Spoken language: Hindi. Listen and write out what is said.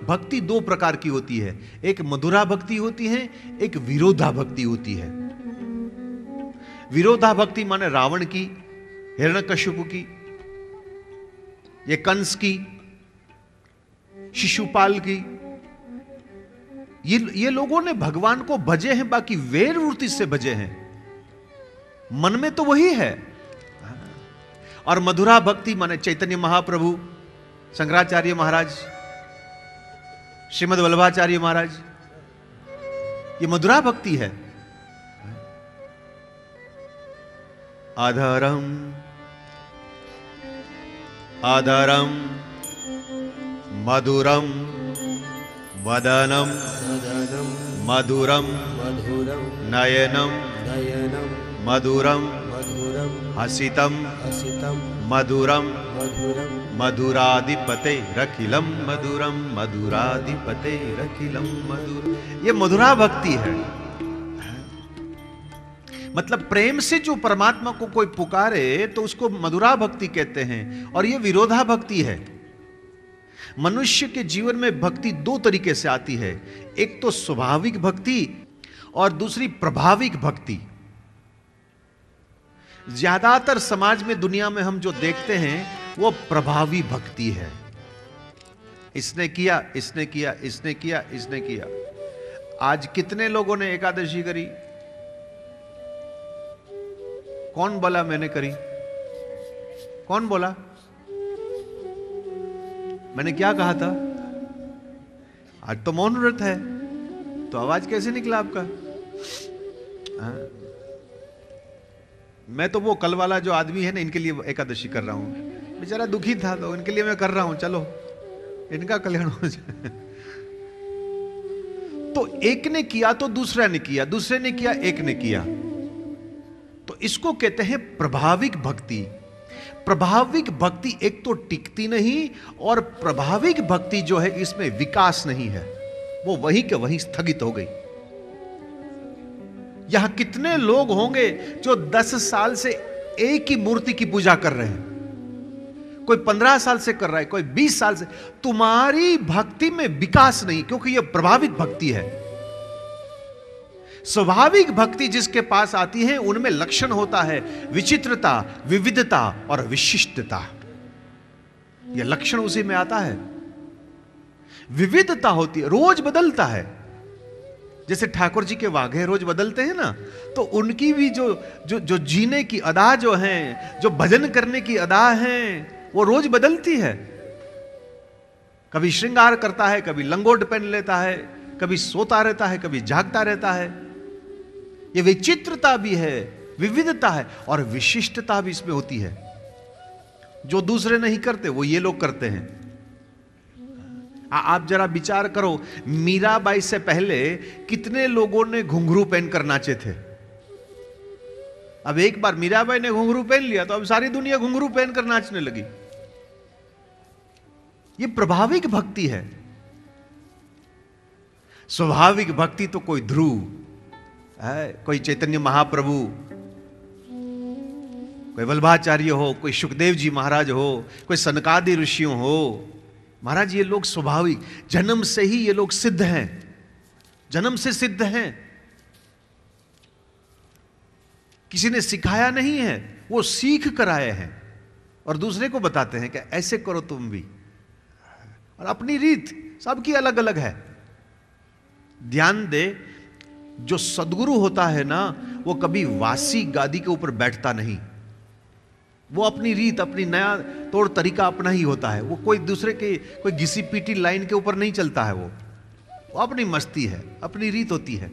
भक्ति दो प्रकार की होती है, एक मधुरा भक्ति होती है, एक विरोधा भक्ति होती है। विरोधा भक्ति माने रावण की, हिरण्यकश्यप की, ये कंस की, शिशुपाल की। ये लोगों ने भगवान को भजे हैं, बाकी वेर वृत्ति से भजे हैं, मन में तो वही है। और मधुरा भक्ति माने चैतन्य महाप्रभु, शंकराचार्य महाराज, श्रीमद् वल्लभाचार्य महाराज, ये मधुरा भक्ति है। अधरम अधरम मधुरम वदनम मधुरम नयनम मधुरम हसितम मधुरम मधुराधिपते रखिलम मधुरम मधुराधिपते रखिलम मधुर। ये मधुरा भक्ति है। मतलब प्रेम से जो परमात्मा को कोई पुकारे तो उसको मधुरा भक्ति कहते हैं। और ये विरोधा भक्ति है। मनुष्य के जीवन में भक्ति दो तरीके से आती है, एक तो स्वाभाविक भक्ति और दूसरी प्रभाविक भक्ति। ज्यादातर समाज में, दुनिया में हम जो देखते हैं वो प्रभावी भक्ति है। इसने किया, इसने किया, इसने किया, इसने किया। आज कितने लोगों ने एकादशी करी? कौन बोला मैंने करी? कौन बोला? मैंने क्या कहा था? आज तो मौन व्रत है, तो आवाज कैसे निकला आपका? मैं तो वो कल वाला जो आदमी है ना, इनके लिए एकादशी कर रहा हूं। बेचारा दुखी था तो इनके लिए मैं कर रहा हूं, चलो इनका कल्याण हो जाए। तो एक ने किया तो दूसरा ने किया, दूसरे ने किया, एक ने किया, तो इसको कहते हैं प्रभाविक भक्ति। प्रभाविक भक्ति एक तो टिकती नहीं, और प्रभाविक भक्ति जो है इसमें विकास नहीं है, वो वहीं के वहीं स्थगित हो गई। यहां कितने लोग होंगे जो 10 साल से एक ही मूर्ति की पूजा कर रहे हैं, कोई 15 साल से कर रहा है, कोई 20 साल से। तुम्हारी भक्ति में विकास नहीं, क्योंकि यह प्रभाविक भक्ति है। स्वाभाविक भक्ति जिसके पास आती है उनमें लक्षण होता है विचित्रता, विविधता और विशिष्टता। यह लक्षण उसी में आता है। विविधता होती है, रोज बदलता है। जैसे ठाकुर जी के वाघे रोज बदलते हैं ना, तो उनकी भी जो जीने की अदा जो है, जो भजन करने की अदा है, वो रोज बदलती है। कभी श्रृंगार करता है, कभी लंगोट पहन लेता है, कभी सोता रहता है, कभी जागता रहता है। ये विचित्रता भी है, विविधता है, और विशिष्टता भी इसमें होती है। जो दूसरे नहीं करते वो ये लोग करते हैं। आप जरा विचार करो, मीराबाई से पहले कितने लोगों ने घुंघरू पहनकर नाचे थे। अब एक बार मीराबाई ने घुंघरू पहन लिया तो अब सारी दुनिया घुंघरू पहनकर नाचने लगी। ये प्रभाविक भक्ति है। स्वाभाविक भक्ति तो कोई ध्रुव है, कोई चैतन्य महाप्रभु, कोई वल्लभाचार्य हो, कोई सुखदेव जी महाराज हो, कोई सनकादि ऋषियों हो। महाराज ये लोग स्वाभाविक, जन्म से ही ये लोग सिद्ध हैं, जन्म से सिद्ध हैं। किसी ने सिखाया नहीं है, वो सीख कर आए हैं और दूसरे को बताते हैं कि ऐसे करो तुम भी। और अपनी रीत सबकी अलग अलग है। ध्यान दे, जो सद्गुरु होता है ना, वो कभी वासी गादी के ऊपर बैठता नहीं। वो अपनी रीत, अपनी नया तौर तरीका अपना ही होता है। वो कोई दूसरे के, कोई घिसी पीटी लाइन के ऊपर नहीं चलता है। वो अपनी मस्ती है, अपनी रीत होती है।